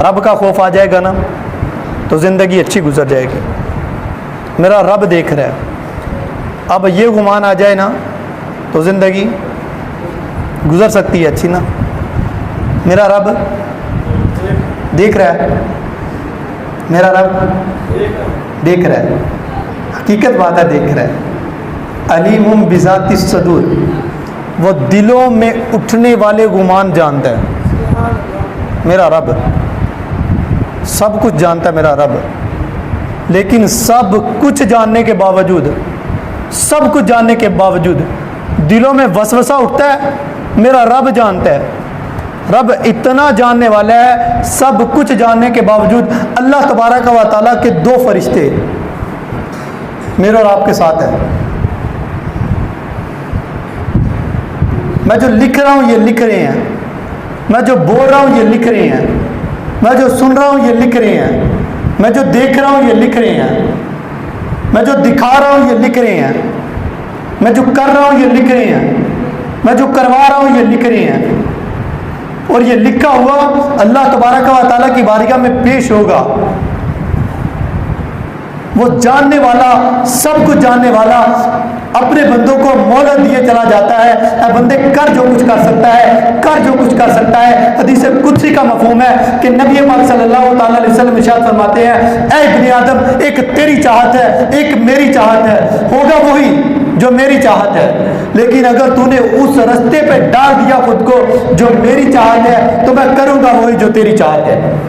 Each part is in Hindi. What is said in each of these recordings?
रब का खौफ आ जाएगा ना तो ज़िंदगी अच्छी गुजर जाएगी। मेरा रब देख रहा है, अब ये गुमान आ जाए ना तो ज़िंदगी गुजर सकती है अच्छी ना। मेरा रब देख रहा है, मेरा रब देख रहा है, हकीकत बात है, देख रहा है। अलीमुम बिज़ाति सदूर, वो दिलों में उठने वाले गुमान जानता है। मेरा रब सब कुछ जानता है, मेरा रब। लेकिन सब कुछ जानने के बावजूद, सब कुछ जानने के बावजूद दिलों में वसवसा उठता है, मेरा रब जानता है। रब इतना जानने वाला है, सब कुछ जानने के बावजूद अल्लाह तबारक व तआला के दो फरिश्ते मेरे और आपके साथ है। मैं जो लिख रहा हूँ ये लिख रहे हैं, मैं जो बोल रहा हूँ ये लिख रहे हैं, मैं जो सुन रहा हूँ ये लिख रहे हैं, मैं जो देख रहा हूँ ये लिख रहे हैं, मैं जो दिखा रहा हूँ ये लिख रहे हैं, मैं जो कर रहा हूँ ये लिख रहे हैं, मैं जो करवा रहा हूँ ये लिख रहे हैं। और ये लिखा हुआ अल्लाह तबारक व तआला की बारगाह में पेश होगा। वो जानने वाला, सब कुछ जानने वाला अपने बंदों को मोहलत दिए चला जाता है। ऐ बंदे कर जो कुछ कर सकता है, कर जो कुछ कर सकता है। हदीस कुदसी का मफहूम है कि नबी पाक सल्लल्लाहु अलैहि वसल्लम इरशाद फरमाते हैं, ऐ इब्ने आदम, एक तेरी चाहत है, एक मेरी चाहत है, होगा वही जो मेरी चाहत है। लेकिन अगर तूने उस रास्ते पे डाल दिया खुद को जो मेरी चाहत है, तो मैं करूंगा वही जो तेरी चाहत है,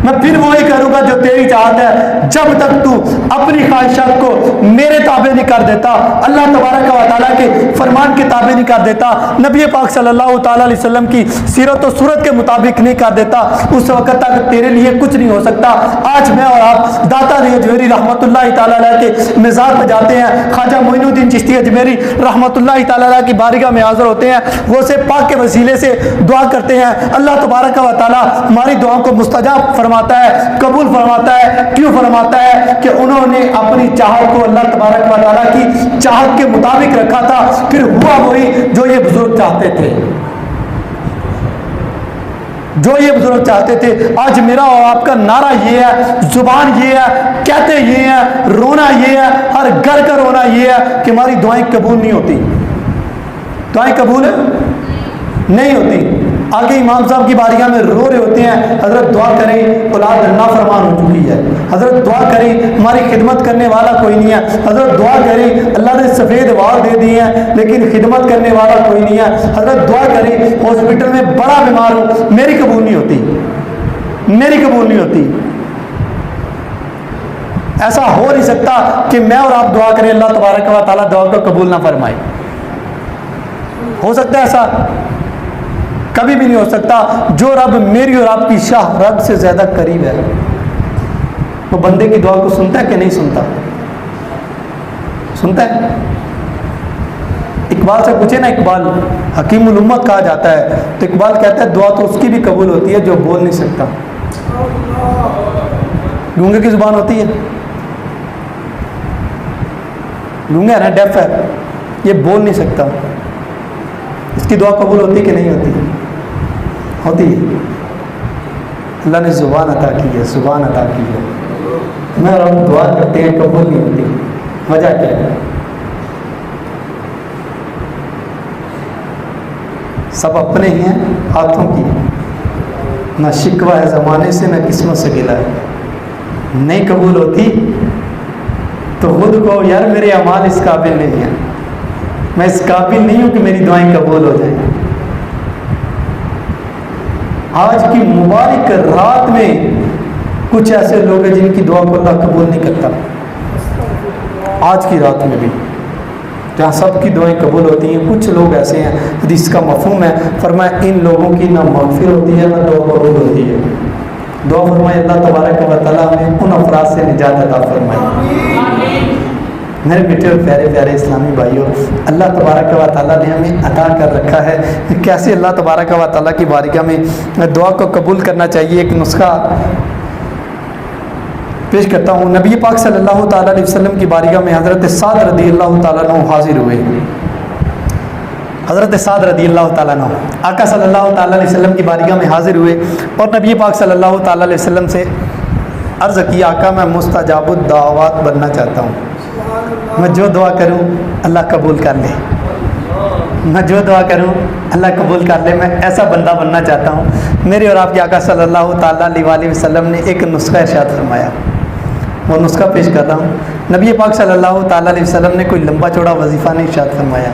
मैं फिर वही करूंगा जो तेरी चाहत है। जब तक तू अपनी ख्वाहिशात को मेरे ताबे नहीं कर देता, अल्लाह तबारक व तआला के फरमान के ताबे नहीं कर देता, नबी पाक सल्लल्लाहु अलैहि वसल्लम की सीरत और सूरत के मुताबिक नहीं कर देता, उस वक्त तक तेरे लिए कुछ नहीं हो सकता। आज मैं और आप दाता अजमेरी रहमतुल्लाह तआला अलैह के मिज़ार पर जाते हैं, ख्वाजा मोइनुद्दीन चिश्ती अजमेरी रहमतुल्लाह तआला अलैह की बारगाह में हाज़िर होते हैं, वो से पाक के वसीले से दुआ करते हैं। अल्लाह तबारक व तआला हमारी दुआओं को मुस्तजाब फरमाता है, कबूल फरमाता है। क्यों फरमाता है? कि उन्होंने अपनी चाहत को अल्लाह तबारक व तआला की चाहत के मुताबिक रखा था, फिर हुआ वही जो ये बुजुर्ग चाहते थे, जो ये बुजुर्ग चाहते थे। आज मेरा और आपका नारा ये है, जुबान ये है, कहते ये है, रोना ये है, हर घर का रोना ये है कि हमारी दुआएं कबूल नहीं होती, दुआएं कबूल नहीं होती। आगे इमाम साहब की बारिगाह में रो रहे होते हैं, हजरत दुआ करें, औलाद नाफरमान हो चुकी है, हजरत दुआ करें, हमारी खिदमत करने वाला कोई नहीं है, हजरत दुआ करें, अल्लाह ने सफ़ेद वाल दे दिए हैं लेकिन खिदमत करने वाला कोई नहीं है, हजरत दुआ करें, हॉस्पिटल में बड़ा बीमार हो, मेरी कबूल नहीं होती, मेरी कबूल नहीं होती। ऐसा हो नहीं सकता कि मैं और आप दुआ करें, अल्लाह तबारक व तआला दुआ को कबूल ना फरमाए। हो सकता है ऐसा? कभी भी नहीं हो सकता। जो रब मेरी और आपकी शाह रब से ज्यादा करीब है, वो बंदे की दुआ को सुनता है कि नहीं सुनता? सुनता है। इकबाल से पूछे ना, इकबाल हकीमुल उम्मत कहा जाता है, तो इकबाल कहता है दुआ तो उसकी भी कबूल होती है जो बोल नहीं सकता। गूंगे की जुबान होती है, गूंगा है ना, डेफ है, ये बोल नहीं सकता, इसकी दुआ कबूल होती कि नहीं होती? होती है। अल्लाह ने ज़ुबान अता की है, ज़ुबान अता की है, मैं और हम दुआ करते हैं, कबूल नहीं होती। वजह क्या है? सब अपने ही हैं, हाथों की, ना शिकवा है ज़माने से, ना किस्मत से गिला है। नहीं कबूल होती तो खुद को यार मेरे अमाल इस काबिल नहीं है, मैं इस काबिल नहीं हूं कि मेरी दुआएं कबूल हो जाएं। आज की मुबारक रात में कुछ ऐसे लोग हैं जिनकी दुआ को अल्लाह कबूल नहीं करता। आज की रात में भी जहाँ सबकी दुआएं कबूल होती हैं, कुछ लोग ऐसे हैं, हदीस का मफहूम है, फरमाया इन लोगों की ना मगफिर होती है ना दुआ कबूल होती है। दुआ फरमाए अल्लाह तबारक व तआला हमें उन अफराद से निजात अता फरमाए। मेरे बेटे और प्यारे प्यारे इस्लामी भाइयों, अल्लाह तबारक व तआला ने हमें अता कर रखा है कि कैसे अल्लाह तबारक व तआला की बारगाह में दुआ को कबूल करना चाहिए। एक नुस्खा पेश करता हूँ। नबी पाक सल्लल्लाहु अलैहि वसल्लम की बारगाह में हज़रत साद रज़ी अल्लाह तआला अन्हु हाजिर हुए। हज़रत साद रदी अल्लाह ताला अन्हु आका सल्लल्लाहु ताला अलैहि वसल्लम की बारगाह में हाजिर हुए और नबी पाक सल्लल्लाहु ताला अलैहि वसल्लम से अर्ज़ की, आका मैं मुस्तजाबुद दावात बनना चाहता हूँ। मैं जो दुआ करूँ अल्लाह कबूल कर ले, मैं जो दुआ करूँ अल्लाह कबूल कर ले, मैं ऐसा बंदा बनना चाहता हूँ। मेरे और आपके आका सल्लल्लाहु ताला अलैहि वसल्लम ने एक नुस्खा इरशाद फरमाया, वो नुस्खा पेश कर रहा हूँ। नबी पाक सल्लल्लाहु ताला अलैहि वसल्लम ने कोई लंबा चौड़ा वजीफ़ा नहीं इरशाद फरमाया।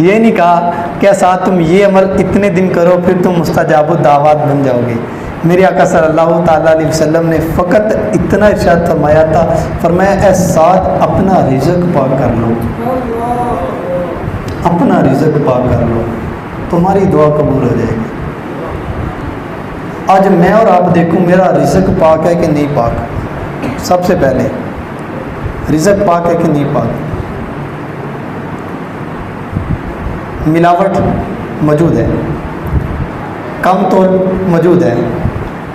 ये नहीं कहा क्या साथ तुम ये अमल इतने दिन करो फिर तुम मुस्तजाबुद दावात बन जाओगे। मेरे आका सल्लल्लाहु ताला अलैहि वसल्लम ने फ़कत इतना इरशाद फरमाया था, फरमाया ऐ साथ अपना रिज़्क़ पाक कर लो, अपना रिज़्क़ पाक कर लो, तुम्हारी दुआ कबूल हो जाएगी। आज मैं और आप देखूं मेरा रिज़्क़ पाक है कि नहीं पाक। सबसे पहले रिज़्क़ पाक है कि नहीं पाक। मिलावट मौजूद है, कम तोल मौजूद है,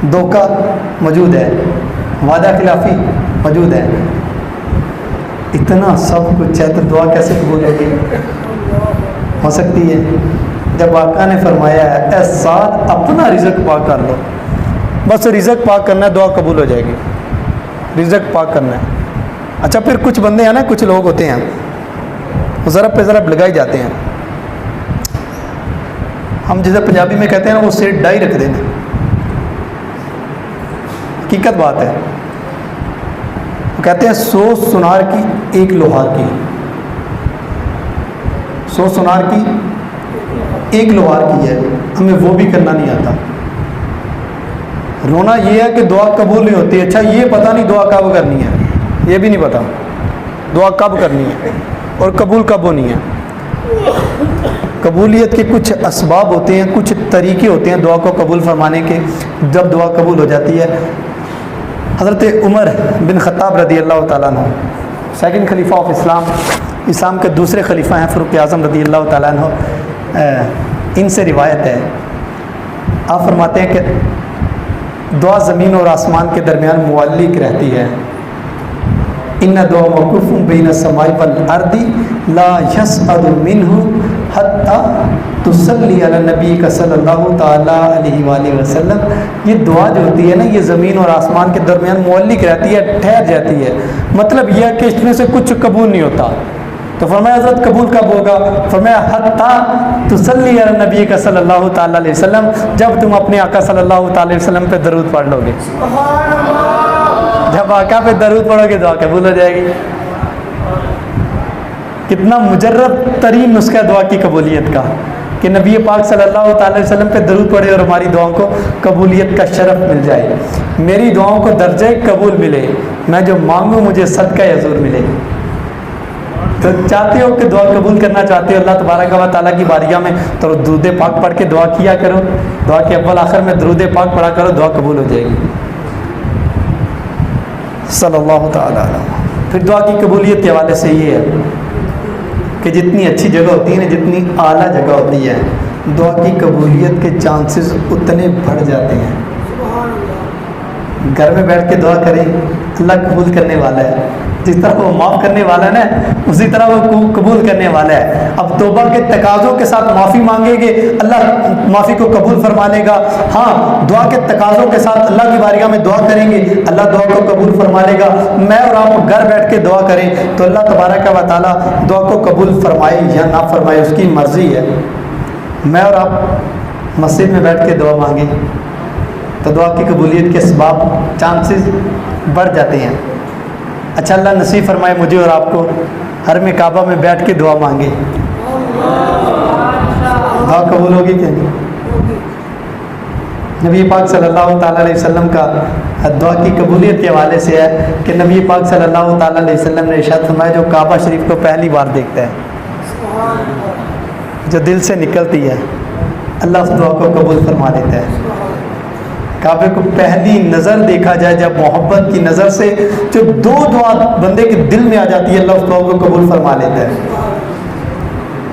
धोखा मौजूद है, वादा खिलाफी मौजूद है, इतना सब कुछ है तो दुआ कैसे कबूल होगी? हो सकती है। जब आका ने फरमाया है ऐ साथ अपना रिज़्क़ पाक कर लो, बस रिज़्क़ पाक करना है, दुआ कबूल हो जाएगी। रिज़्क़ पाक करना है। अच्छा फिर कुछ बंदे हैं ना, कुछ लोग होते हैं वो ज़रब पे ज़रब लगाए जाते हैं। हम जैसे पंजाबी में कहते हैं ना, वो सिर डाई रख देना। हकीकत बात है। वो कहते हैं 100 सुनार की एक लोहार की, 100 सुनार की एक लोहार की है, हमें वो भी करना नहीं आता। रोना ये है कि दुआ कबूल नहीं होती। अच्छा ये पता नहीं दुआ कब करनी है, ये भी नहीं पता दुआ कब करनी है और कबूल कब होनी है। कबूलियत के कुछ असबाब होते हैं, कुछ तरीके होते हैं दुआ को कबूल फरमाने के। जब दुआ कबूल हो जाती है, हज़रत उमर बिन ख़त्ताब रदी अल्लाह ताला अन्हु सेकंड खलीफा ऑफ इस्लाम, इस्लाम के दूसरे खलीफा हैं फ़ारूक आज़म रदी अल्लाह ताला अन्हु, इनसे रिवायत है। आप फरमाते हैं कि दुआ ज़मीन और आसमान के दरमियान मुअल्लिक रहती है। इन्ना दुआ मौक़ूफ़ुन बैन समाई वल अर्दी ला यसअदु मिन्हु हत्ता तुसल्ली अला नबी का सल्लल्लाहु ताला अलैहि वसल्लम। ये दुआ जो होती है ना, ये ज़मीन और आसमान के दरमियान मुअल्लिक रहती है, ठहर जाती है। मतलब यह कि इसमें से कुछ कबूल नहीं होता। तो फरमाया हज़रत कबूल कब होगा? फरमाया हत्ता तुसल्ली अला नबी का सल्लल्लाहु ताला अलैहि वसल्लम, जब तुम अपने आका सल्लल्लाहु ताला अलैहि वसल्लम पे दरूद पढ़ लोगे। जब आका पे दरूद पढ़ोगे दुआ कबूल हो जाएगी। कितना मुजर्रब तरीन नुस्खा दुआ की कबूलियत का कि नबी पाक सल्लल्लाहु अलैहि वसल्लम पे दरूद पढ़े और हमारी दुआओं को कबूलियत का शरफ मिल जाए, मेरी दुआओं को दर्जे कबूल मिले, मैं जो मांगूँ मुझे सदका हुज़ूर मिले। तो चाहते हो कि दुआ कबूल करना चाहते हो अल्लाह तबारक व तआला की बारगाह में, तो दरूद पाक पढ़ के दुआ किया करो। दुआ के अव्वल आखिर में दरूद पाक पढ़ा करो, दुआ कबूल हो जाएगी सल्लल्लाहु तआला अलैहि। फिर दुआ की कबूलियत के हवाले से ये है कि जितनी अच्छी जगह होती है ना, जितनी आला जगह होती है, दुआ की कबूलियत के चांसेस उतने बढ़ जाते हैं। घर में बैठ के दुआ करें, अल्लाह कबूल करने वाला है। जिस तरह वो माफ़ करने वाला है ना, उसी तरह वो कबूल करने वाला है। अब तौबा के तकाज़ों के साथ माफ़ी मांगेंगे, अल्लाह माफ़ी को कबूल फरमा लेगा। हाँ, दुआ के तकाज़ों के साथ अल्लाह की बारगाह में दुआ करेंगे, अल्लाह दुआ को कबूल फरमा लेगा। मैं और आप घर बैठ के दुआ करें तो अल्लाह तबारक व तआला दुआ को कबूल फरमाए या ना फरमाए, उसकी मर्ज़ी है। मैं और आप मस्जिद में बैठ के दुआ मांगे तो दुआ की कबूलियत के असबाब चांसेस बढ़ जाते हैं। अच्छा अल्लाह नसीब फरमाए मुझे और आपको हर में काबा में बैठ के दुआ मांगे, दुआ कबूल होगी क्या? नबी पाक सल्लल्लाहु ताला अलैहि वसल्लम का दुआ की कबूलियत के हवाले से है कि नबी पाक सल्लल्लाहु ताला अलैहि वसल्लम ने इरशाद फरमाया, जो काबा शरीफ को पहली बार देखता है, जो दिल से निकलती है, अल्लाह उस दुआ को कबूल फरमा लेता है। काबे को पहली नज़र देखा जाए जब मोहब्बत की नज़र से, जो दो दुआ बंदे के दिल में आ जाती है, अल्लाह उस दुआ को कबूल फरमा लेता है।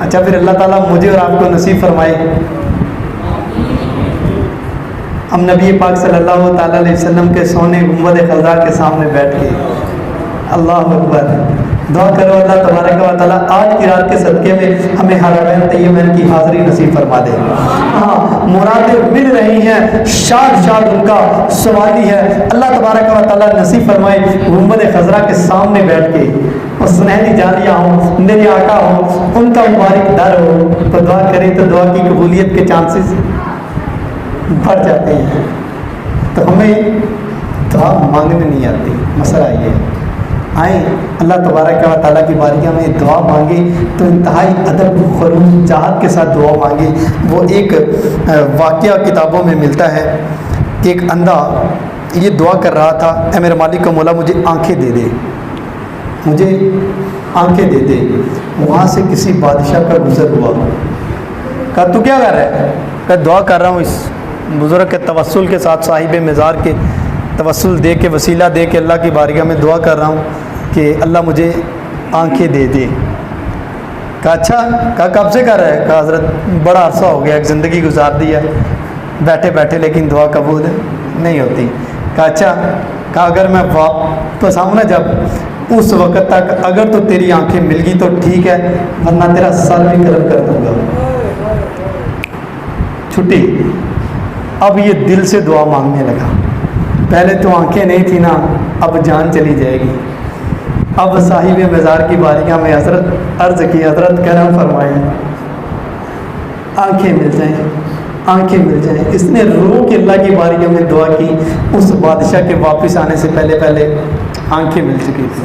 अच्छा फिर अल्लाह ताला मुझे और आपको नसीब फरमाए हम नबी पाक सल्लल्लाहु ताला अलैहि वसल्लम के सोने गुंबद खज़ा के सामने बैठ के अल्लाह अकबर दुआ करो अल्लाह तबारक व तआला आज की रात के सदके में हमें हरमैन तैयबैन की हाज़िरी नसीब फरमा दे। हाँ, मुरादें मिल रही हैं, शाद शाद उनका सवाली है। अल्लाह तबारक व तआला नसीब फरमाए गुंबद खज़रा के सामने बैठ के और सुनहरी जालियाँ हो, मेरे आका हो, उनका मुबारक दर हो, तो दुआ करें तो दुआ की कबूलियत के चांसेस बढ़ जाते हैं। तो हमें दुआ मांगने नहीं आती, मसला ये है। आए अल्लाह तबारक व तआला की बारगाह में दुआ मांगे तो इंतहाई अदब खलूस चाहत के साथ दुआ मांगे। वो एक वाक़या किताबों में मिलता है कि एक अंधा ये दुआ कर रहा था, ऐ मेरे मालिक का मौला मुझे आंखें दे दे, मुझे आंखें दे दे। वहाँ से किसी बादशाह का गुजर हुआ, कहा तू क्या कर रहा है? कहा दुआ कर रहा हूँ इस बुज़ुर्ग के तवस्सुल के साथ, साहिब मज़ार के तवस्सुल दे के, वसीला दे के अल्लाह की बारगाह में दुआ कर रहा हूँ कि अल्लाह मुझे आंखें दे दे। कहा अच्छा, कहा कब से कर रहा है? कहा हज़रत बड़ा अरसा हो गया, एक ज़िंदगी गुजार दी है बैठे बैठे, लेकिन दुआ कबूल नहीं होती। कहा अच्छा, कहा अगर मैं वापस आऊँ ना जब, उस वक़्त तक अगर तो तेरी आंखें मिल गई तो ठीक है, वरना तेरा सर भी कलम कर दूँगा। छुट्टी। अब ये दिल से दुआ मांगने लगा। पहले तो आंखें नहीं थी ना, अब जान चली जाएगी। अब साहिब मज़ार की बारगाह में हज़रत अर्ज़ की, हज़रत करम फरमाए आंखें मिल जाएं, आंखें मिल जाएं। इसने रो के अल्लाह की बारगाह में दुआ की। उस बादशाह के वापस आने से पहले पहले आंखें मिल चुकी थी।